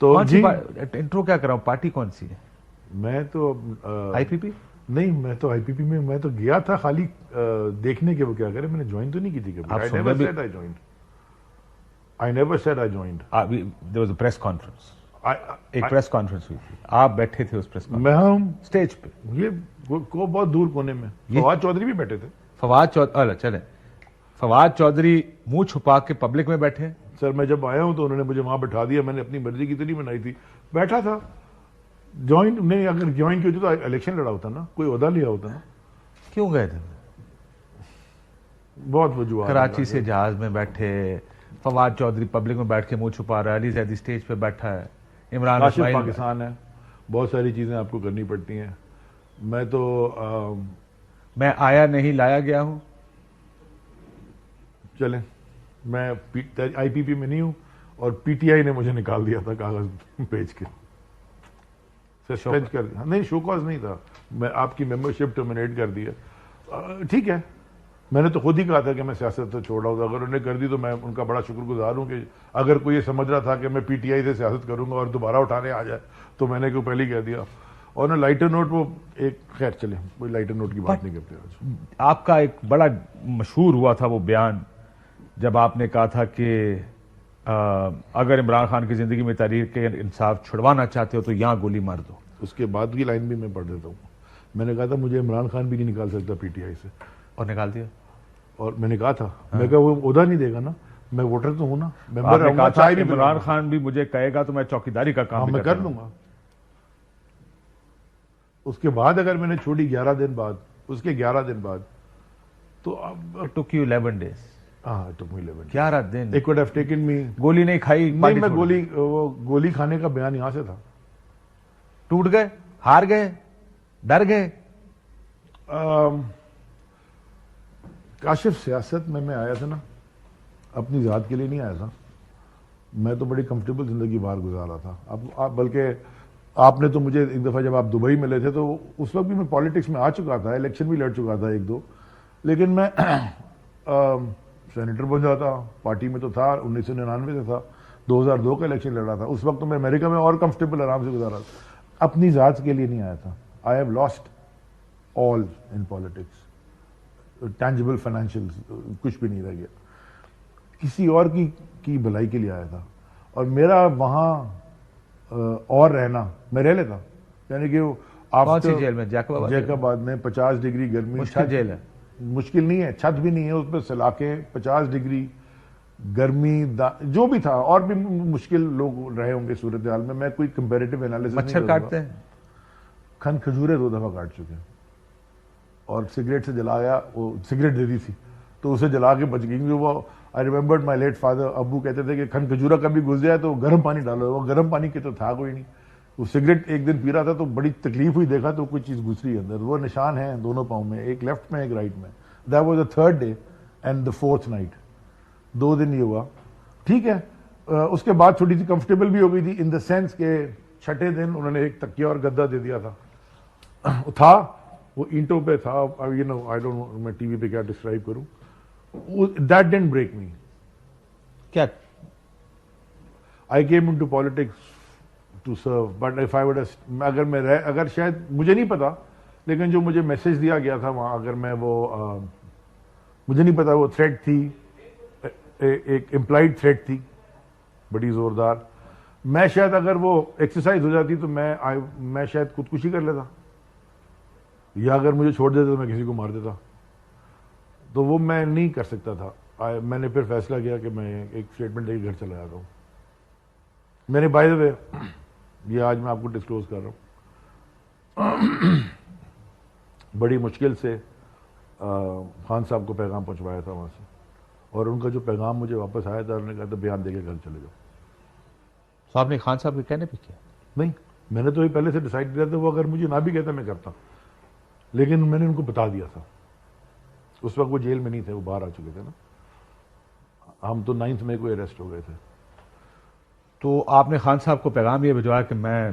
تو جی انٹرو کیا کر رہا ہوں, پارٹی کون سی ہے؟ میں تو آئی پی پی نہیں, میں تو آئی پی پی میں تو گیا تھا خالی دیکھنے کے وہ کیا کرے, میں نے جوائن تو نہیں کی تھی کبھی. آپ I سن never بھی said I joined. I never said I joined. there was a press conference, ایک I- پریس کانفرنس ہوئی تھی, آپ بیٹھے تھے اس پریس میں کانفرنس ہم اسٹیج پہ. یہ کو بہت دور کونے میں یہ- فواد چودھری بھی بیٹھے تھے. فواد چودھری, چلیں, فواد چودھری منہ چھپا کے پبلک میں بیٹھے. سر میں جب آیا ہوں تو انہوں نے مجھے وہاں بٹھا دیا, میں نے اپنی مرضی کی تو نہیں بنائی تھی, بیٹھا تھا. جوائن نہیں, اگر جوائن کی ہوتی تو الیکشن لڑا ہوتا نا, کوئی عہدہ لیا ہوتا نا. کیوں گئے تھے؟ بہت وجوہات. کراچی سے جہاز میں بیٹھے, فواد چودھری پبلک میں بیٹھ کے منہ چھپا رہا ہے, علی زیدی اسٹیج پہ بیٹھا ہے, عمران کاشف اسماعیل. پاکستان ہے, بہت ساری چیزیں آپ کو کرنی پڑتی ہیں. میں تو میں آیا نہیں لایا گیا ہوں. چلیں, میں آئی پی پی میں نہیں ہوں, اور پی ٹی آئی نے مجھے نکال دیا تھا کاغذ بھیج کے, سسپینڈ کر دیا. نہیں, شو کاز نہیں تھا, میں آپ کی ممبرشپ ٹرمینیٹ کر دیا. ٹھیک ہے, میں نے تو خود ہی کہا تھا کہ میں سیاست تو چھوڑ رہا ہوں, اگر انہوں نے کر دی تو میں ان کا بڑا شکر گزار ہوں. کہ اگر کوئی یہ سمجھ رہا تھا کہ میں پی ٹی آئی سے سیاست کروں گا اور دوبارہ اٹھانے آ جائے تو میں نے کو پہلے ہی کہہ دیا. اور نا لائٹر نوٹ, وہ ایک خیر چلیں, کوئی لائٹر نوٹ کی بات نہیں کرتے آج. آپ کا ایک بڑا مشہور ہوا تھا وہ بیان جب آپ نے کہا تھا کہ اگر عمران خان کی زندگی میں تحریک انصاف چھڑوانا چاہتے ہو تو یہاں گولی مار دو. اس کے بعد کی لائن بھی میں پڑھ دیتا ہوں. میں نے کہا تھا مجھے عمران خان بھی نہیں نکال سکتا پی ٹی آئی سے, اور نکال دیا. اور میں نے کہا تھا, میں کہا وہ عہدہ نہیں دے گا نا, میں ووٹر تو ہوں نا, آپ ممبر نے رہوں کہا گا, تھا چائے کہ بھی عمران خان بھی مجھے کہے گا تو میں چوکیداری کا کام بھی میں کرتا کر ہوں. لوں گا. اس کے بعد اگر میں نے چھوڑی 11 دن بعد, اس کے 11 دن بعد, تو اب It took you 11 days. ہاں, it took me 11 days. 11 then It could have taken me. گولی نہیں کھائی. نہیں, پارٹی میں چھوڑ دی. گولی کھانے کا بیان یہاں سے تھا. ٹوٹ گئے, ہار گئے, ڈر گئے. کاشف, سیاست میں آیا تھا نا, اپنی ذات کے لیے نہیں آیا تھا. میں تو بڑی کمفرٹیبل زندگی باہر گزار رہا تھا. آپ بلکہ آپ نے تو مجھے ایک دفعہ جب آپ دبئی میں لے تھے تو اس وقت بھی میں پالیٹکس میں آ چکا تھا, الیکشن بھی لڑ چکا تھا 1-2, لیکن میں سینیٹر بن جاتا. پارٹی میں تو تھا, 1999 سے تھا, 2002 کا الیکشن لڑ رہا تھا. اس وقت تو میں امریکہ میں اور کمفرٹیبل آرام سے گزارا تھا. اپنی ذات کے لیے نہیں آیا تھا. I have lost all in politics, tangible financial کچھ بھی نہیں رہ گیا. کسی اور کی بھلائی کے لیے آیا تھا. اور میرا وہاں اور رہنا, میں رہ لیتا, یعنی کہ کون سی جیل میں؟ جیکب آباد میں 50 ڈگری گرمی. مشکل جیل ہے. مشکل نہیں ہے, چھت بھی نہیں ہے اس پہ, سلاخیں, 50 ڈگری گرمی, جو بھی تھا, اور بھی مشکل لوگ رہے ہوں گے صورتحال میں. میں کوئی کمپیریٹیو انالیسس نہیں مچھر کروں گا. کاٹتے ہیں. کھن کھجورے 2 دفعہ کاٹ چکے ہیں, اور سگریٹ سے جلایا, وہ سگریٹ دے دی تھی تو اسے جلا کے بچ گئی. کیونکہ وہ I remembered my late father, ابو کہتے تھے کہ کھن کھجورا کبھی گھس جائے تو گرم پانی ڈالو. وہ گرم پانی کے تو تھا کوئی نہیں. وہ سگریٹ ایک دن پی رہا تھا تو بڑی تکلیف ہوئی, دیکھا تو کوئی چیز گھس رہی ہے اندر. وہ نشان ہیں دونوں پاؤں میں, ایک لیفٹ میں ایک رائٹ میں. That was the 3rd day and the 4th night. 2 دن یہ ہوا. ٹھیک ہے, اس کے بعد تھوڑی سی کمفرٹیبل بھی ہو گئی تھی, ان دا سینس کہ 6ٹھے دن انہوں نے ایک تکیہ اور گدا دے دیا تھا. وہ اینٹوں پہ تھا. آئی ڈونٹ نو میں ٹی وی پہ کیا ڈسکرائب کروں. دیٹ ڈنٹ بریک می. کیا I came into politics to serve, but if I would have, اگر شاید مجھے نہیں پتا, لیکن جو مجھے میسج دیا گیا تھا وہاں, اگر میں وہ مجھے نہیں پتا وہ تھریٹ تھی, ایک امپلائڈ تھریٹ تھی بڑی زوردار. میں شاید اگر وہ ایکسرسائز ہو جاتی تو میں شاید خودکشی کر لیتا, یا اگر مجھے چھوڑ دیتا تو میں کسی کو مار دیتا. تو وہ میں نہیں کر سکتا تھا. میں نے پھر فیصلہ کیا کہ میں ایک اسٹیٹمنٹ لے کے گھر چلا جاتا ہوں. میں نے بائی دا وے, یہ آج میں آپ کو ڈسکلوز کر رہا ہوں, بڑی مشکل سے خان صاحب کو پیغام پہنچوایا تھا وہاں سے, اور ان کا جو پیغام مجھے واپس آیا تھا, انہوں نے کہا تھا بیان دے کے گھر چلے جاؤ. تو آپ نے خان صاحب کے کہنے پہ کیا؟ نہیں, میں نے تو یہ پہلے سے ڈیسائیڈ کیا تھا, وہ اگر مجھے نہ بھی کہتا میں کرتا, لیکن میں نے ان کو بتا دیا تھا. اس وقت وہ جیل میں نہیں تھے, وہ باہر آ چکے تھے نا. ہم تو 9 مئی کو اریسٹ ہو گئے تھے. تو آپ نے خان صاحب کو پیغام یہ بھجوایا کہ میں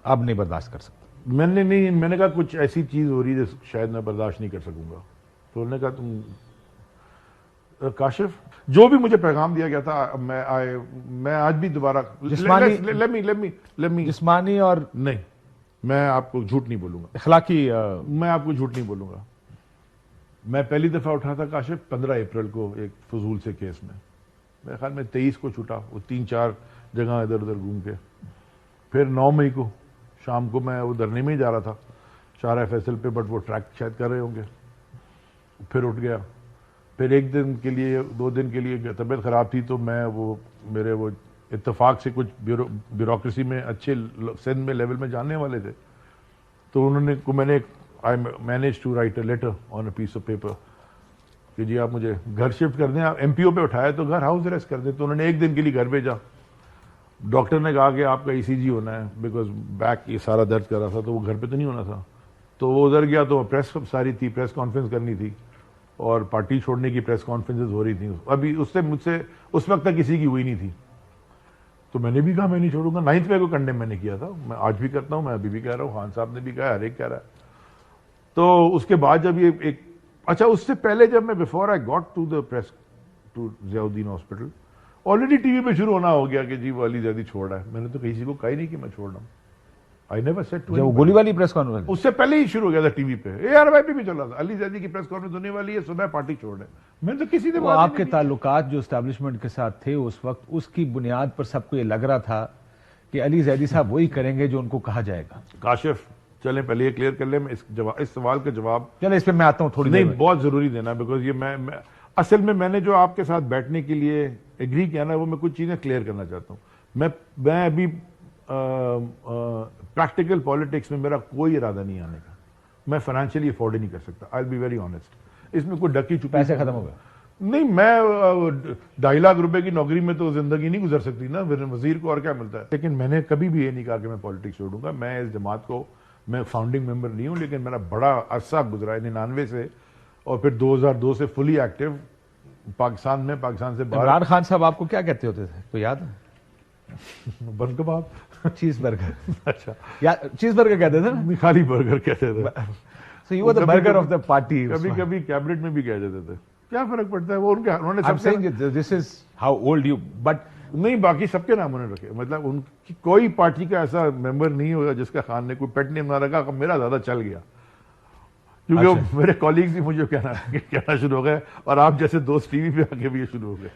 اب نہیں برداشت کر سکتا؟ میں نے کہا کچھ ایسی چیز ہو رہی ہے شاید میں برداشت نہیں کر سکوں گا. تو انہوں نے کہا کاشف جو بھی مجھے پیغام دیا گیا تھا میں آج بھی دوبارہ جسمانی اور نہیں، میں آپ کو جھوٹ نہیں بولوں گا، اخلاقی میں آپ کو جھوٹ نہیں بولوں گا. میں پہلی دفعہ اٹھا تھا کاشف 15 اپریل کو ایک فضول سے کیس میں، میرے خیال میں 23 کو چھوٹا، وہ 3-4 جگہ ادھر ادھر گھوم کے. پھر 9 مئی کو شام کو میں وہ دھرنے میں ہی جا رہا تھا شارع فیصل پہ، بٹ وہ ٹریک شاید کر رہے ہوں گے. پھر اٹھ گیا. پھر 1 دن کے لیے 2 دن کے لیے طبیعت خراب تھی تو میں میرے وہ اتفاق سے کچھ بیوروکریسی میں اچھے سندھ میں لیول میں جاننے والے تھے، تو انہوں نے میں نے I managed to write a letter on a piece of paper کہ جی آپ مجھے گھر شفٹ کر دیں. آپ ایم پی او پہ اٹھایا تو گھر ہاؤس اریسٹ کر دیں. تو انہوں نے 1 دن کے لیے گھر بھیجا. ڈاکٹر نے کہا کہ آپ کا ای سی جی ہونا ہے بیکاز بیک یہ سارا درد کر رہا تھا، تو وہ گھر پہ تو نہیں ہونا تھا. تو وہ ادھر گیا تو پریس ساری تھی، پریس کانفرنس کرنی تھی اور پارٹی چھوڑنے کی پریس کانفرنسز ہو رہی تھیں. ابھی اس سے مجھ سے اس وقت تک کسی کی ہوئی نہیں تھی. تو میں نے بھی کہا میں نہیں چھوڑوں گا. 9 مئی کو کنڈیم میں نے کیا تھا، میں آج بھی کرتا ہوں، میں ابھی بھی کہہ رہا ہوں، خان صاحب نے بھی کہا، ہر ایک کہہ رہا ہے. تو اس کے بعد جب یہ ایک اچھا اس سے پہلے جب میں before I got to the press to Ziauddin hospital already T V پہ شروع ہونا ہو گیا کہ جی وہ علی زیدی چھوڑ رہا ہے. میں نے تو کسی کو کہا ہی نہیں کہ میں چھوڑ رہا ہوں. I never said to. جب وہ گولی والی پریس کانفرنس اس سے پہلے ہی شروع ہو گیا تھا ٹی وی پہ، اے آر وائی پہ بھی چل رہا تھا، علی زیدی کی پریس کانفرنس ہونے والی ہے، صبح پارٹی چھوڑ رہے. میں تو کسی نے وہ آپ کے تعلقات جو اسٹیبلشمنٹ کے ساتھ تھے اس وقت، اس کی بنیاد پر سب کو یہ لگ رہا تھا کہ علی زیدی صاحب وہی کریں گے جو ان کو کہا جائے گا. کاشف چلیں پہلے یہ کلیئر کر لیں، میں اس سوال کا جواب چلیں اس پہ میں آتا ہوں تھوڑی دیر نہیں بہت ضروری دینا، بیکاز یہ میں اصل میں نے جو آپ کے ساتھ بیٹھنے کے لیے ایگری کیا نا، وہ میں کچھ چیزیں کلیئر کرنا چاہتا ہوں. میں ابھی پریکٹیکل پالیٹکس میں میرا کوئی ارادہ نہیں آنے کا. میں فائنینشلی افورڈ ہی نہیں کر سکتا. آئی بی ویری آنیسٹ. اس میں کوئی ڈکی چھپی پیسے ختم ہو گئے نہیں. میں 2.5 لاکھ روپے کی نوکری میں تو زندگی نہیں گزر سکتی نا، وزیر کو اور کیا ملتا ہے. لیکن میں نے کبھی بھی یہ نہیں کہا کہ میں پالیٹکس چھوڑوں گا. میں اس جماعت کو، میں فاؤنڈنگ ممبر نہیں ہوں، لیکن میرا بڑا عرصہ گزرا ہے 99 سے اور پھر 2002 سے فلی ایکٹیو پاکستان میں، پاکستان سے باہر. عمران خان صاحب آپ کو کیا کہتے ہوتے تھے، کوئی یاد ہے؟ بن کباب. چیز برگر. اچھا یا چیز برگر کہتے تھے نا؟ خالی برگر کہتے تھے. So you were the burger of the party. کبھی کبھی کیبنٹ میں بھی کہہ دیتے تھے. کیا فرق پڑتا ہے، وہ انہوں نے I'm saying this is how old you, but نہیں باقی سب کے نام انہوں نے رکھے. مطلب ان کی کوئی پارٹی کا ایسا ممبر نہیں ہوگا جس کا خان نے کوئی پیٹ نیم نہ رکھا. میرا زیادہ چل گیا کیونکہ میرے کالیگز بھی مجھے کہنا شروع ہو گئے اور آپ جیسے دوست ٹی وی پہ آ کے بھی یہ شروع ہو گئے.